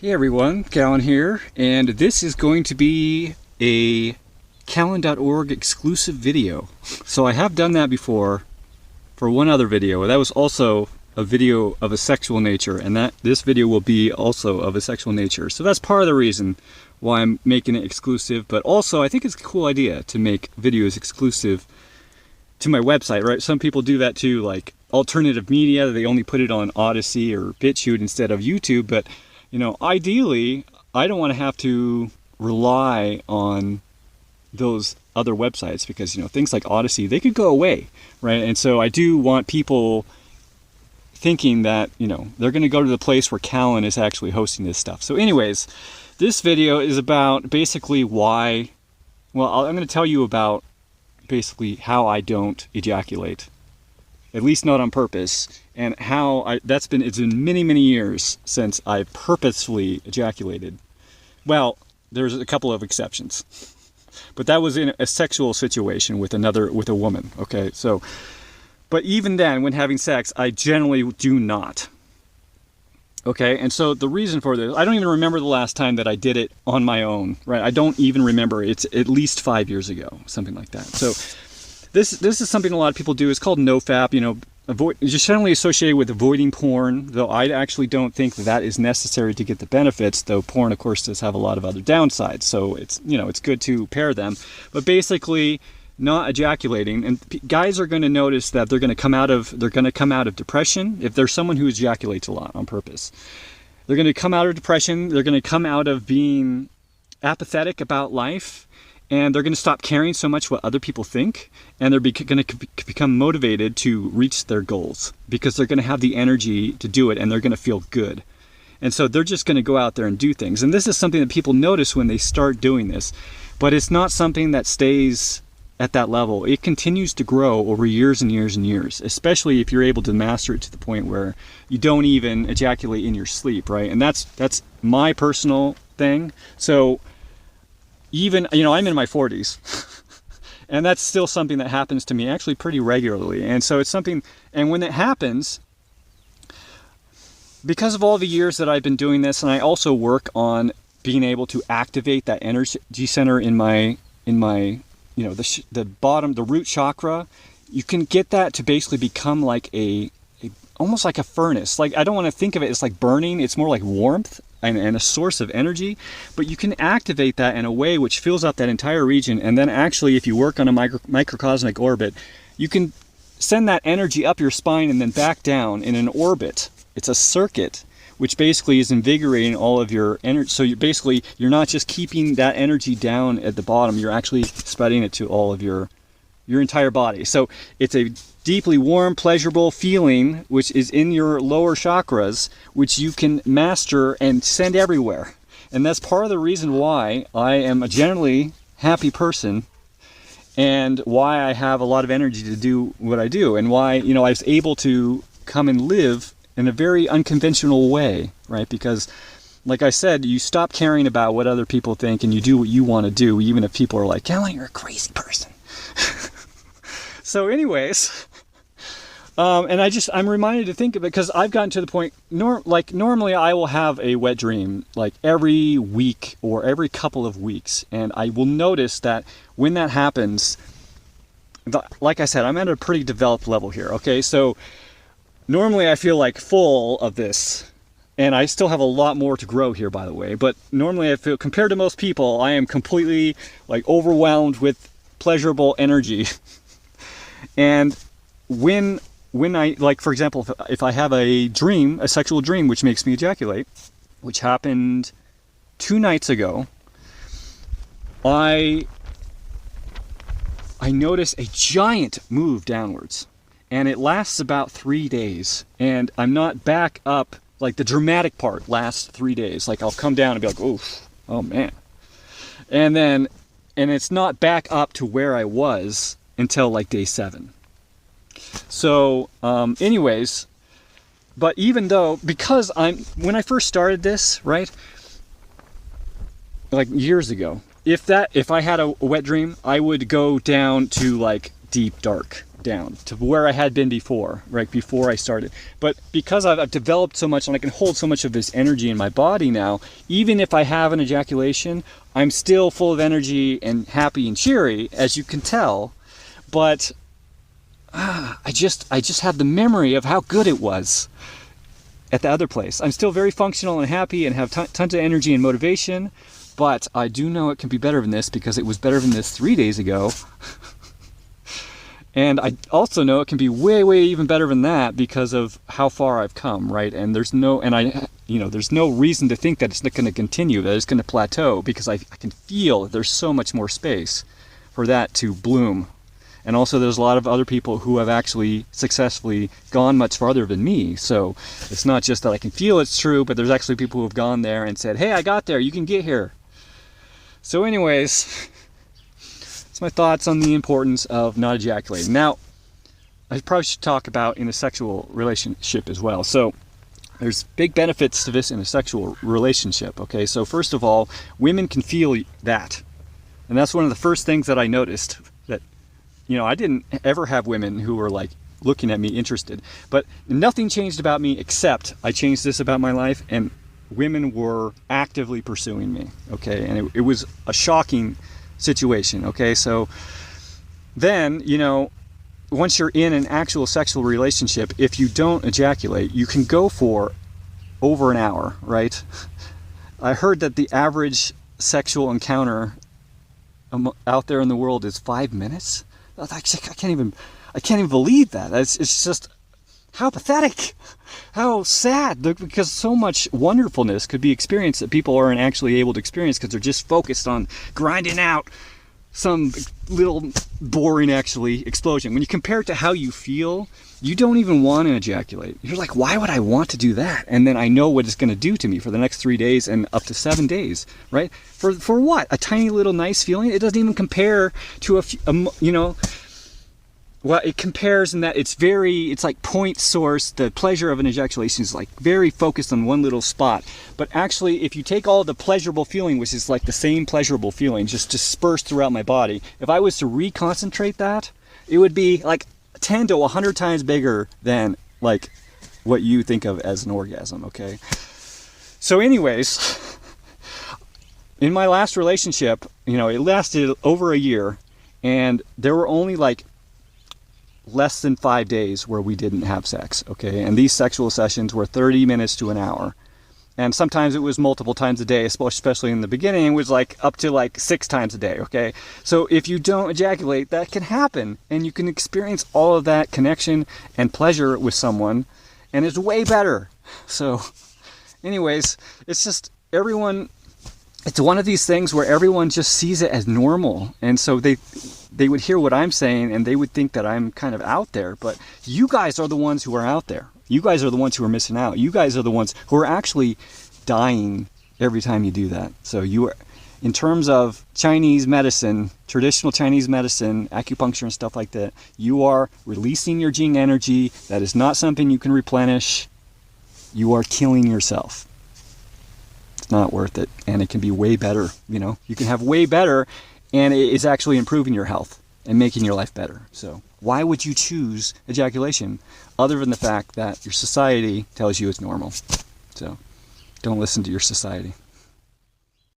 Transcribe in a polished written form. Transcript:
Hey everyone, Cahlen here, and this is going to be a Cahlen.org exclusive video. So I have done that before for one other video. That was also a video of a sexual nature, and this video will be also of a sexual nature. So that's part of the reason why I'm making it exclusive, but also I think it's a cool idea to make videos exclusive to my website, right? Some people do that too, like alternative media. They only put it on Odyssey or BitChute instead of YouTube, but you know, ideally, I don't want to have to rely on those other websites because, you know, things like Odyssey, they could go away, right? And so I do want people thinking that, you know, they're going to go to the place where Cahlen is actually hosting this stuff. So anyways, this video is about basically why, well, I'm going to tell you about basically how I don't ejaculate, at least not on purpose, and how it's been many years since I purposefully ejaculated. Well, there's a couple of exceptions, but that was in a sexual situation with a woman. Okay, so, but even then, when having sex, I generally do not. Okay, and so the reason for this, I don't even remember the last time that I did it on my own, right? I don't even remember. It's at least 5 years ago, something like that. So this is something a lot of people do. It's called nofap, you know, just generally associated with avoiding porn, though I actually don't think that is necessary to get the benefits, though porn, of course, does have a lot of other downsides. So it's, you know, it's good to pair them. But basically, not ejaculating, and guys are going to notice that they're going to come out of depression if there's someone who ejaculates a lot on purpose. They're going to come out of depression. They're going to come out of being apathetic about life. And they're going to stop caring so much what other people think, and they're going to become motivated to reach their goals because they're going to have the energy to do it, and they're going to feel good. And so they're just going to go out there and do things. And this is something that people notice when they start doing this, but it's not something that stays at that level. It continues to grow over years and years and years, especially if you're able to master it to the point where you don't even ejaculate in your sleep, right? And that's my personal thing. So even, you know, I'm in my 40s and that's still something that happens to me actually pretty regularly. And so it's something, and when it happens, because of all the years that I've been doing this, and I also work on being able to activate that energy center in my, you know, the bottom, the root chakra, you can get that to basically become like almost like a furnace. Like, I don't want to think of it as like burning. It's more like warmth and a source of energy, but you can activate that in a way which fills up that entire region. And then actually, if you work on a microcosmic orbit, you can send that energy up your spine and then back down in an orbit. It's a circuit, which basically is invigorating all of your energy. So you're not just keeping that energy down at the bottom, you're actually spreading it to all of your entire body. So it's a deeply warm, pleasurable feeling, which is in your lower chakras, which you can master and send everywhere. And that's part of the reason why I am a generally happy person, and why I have a lot of energy to do what I do, and why, you know, I was able to come and live in a very unconventional way, right? Because, like I said, you stop caring about what other people think and you do what you want to do, even if people are like, "Cahlen, you're a crazy person." So anyways, and I'm reminded to think of it because I've gotten to the point, normally I will have a wet dream like every week or every couple of weeks. And I will notice that when that happens, like I said, I'm at a pretty developed level here. Okay, so normally I feel like full of this, and I still have a lot more to grow here, by the way. But normally I feel, compared to most people, I am completely like overwhelmed with pleasurable energy. And when I, like, for example, if I have a sexual dream, which makes me ejaculate, which happened 2 nights ago, I notice a giant move downwards, and it lasts about 3 days, and I'm not back up. Like, the dramatic part lasts 3 days. Like, I'll come down and be like, "Oof, oh man," and it's not back up to where I was until like day 7. So anyways, but even though, because when I first started this, right, like years ago, if I had a wet dream, I would go down to like deep dark, down to where I had been before, right before I started. But because I've developed so much and I can hold so much of this energy in my body now, even if I have an ejaculation, I'm still full of energy and happy and cheery, as you can tell. But I just have the memory of how good it was at the other place. I'm still very functional and happy and have tons of energy and motivation, but I do know it can be better than this because it was better than this 3 days ago. And I also know it can be way, way even better than that because of how far I've come, right? And there's no reason to think that it's not going to continue, that it's going to plateau, because I can feel that there's so much more space for that to bloom. And also there's a lot of other people who have actually successfully gone much farther than me. So it's not just that I can feel it's true, but there's actually people who have gone there and said, hey, I got there, you can get here. So anyways, that's my thoughts on the importance of not ejaculating. Now, I probably should talk about in a sexual relationship as well. So there's big benefits to this in a sexual relationship, okay? So first of all, women can feel that. And that's one of the first things that I noticed. I didn't ever have women who were like looking at me interested, but nothing changed about me except I changed this about my life, and women were actively pursuing me, okay? And it was a shocking situation, okay? So then, once you're in an actual sexual relationship, if you don't ejaculate, you can go for over an hour, right? I heard that the average sexual encounter out there in the world is 5 minutes. I can't even believe that. It's just how pathetic, how sad, because so much wonderfulness could be experienced that people aren't actually able to experience because they're just focused on grinding out some little boring explosion. When you compare it to how you feel, you don't even want to ejaculate. You're like, why would I want to do that? And then I know what it's going to do to me for the next 3 days and up to 7 days, right? For what? A tiny little nice feeling? It doesn't even compare to well, it compares in that it's like point source. The pleasure of an ejaculation is like very focused on one little spot. But actually, if you take all the pleasurable feeling, which is like the same pleasurable feeling, just dispersed throughout my body, if I was to reconcentrate that, it would be like 10 to 100 times bigger than like what you think of as an orgasm, okay? So anyways, in my last relationship, it lasted over a year, and there were only like less than 5 days where we didn't have sex, okay? And these sexual sessions were 30 minutes to an hour. And sometimes it was multiple times a day, especially in the beginning, it was like up to like 6 times a day, okay? So if you don't ejaculate, that can happen, and you can experience all of that connection and pleasure with someone, and it's way better. So anyways, it's just it's one of these things where everyone just sees it as normal, and so they would hear what I'm saying and they would think that I'm kind of out there, but you guys are the ones who are out there. You guys are the ones who are missing out. You guys are the ones who are actually dying every time you do that. So you are, in terms of Chinese medicine, traditional Chinese medicine, acupuncture and stuff like that, you are releasing your Jing energy. That is not something you can replenish. You are killing yourself. It's not worth it, and it can be way better. You can have way better, and it is actually improving your health and making your life better. So why would you choose ejaculation other than the fact that your society tells you it's normal? So don't listen to your society.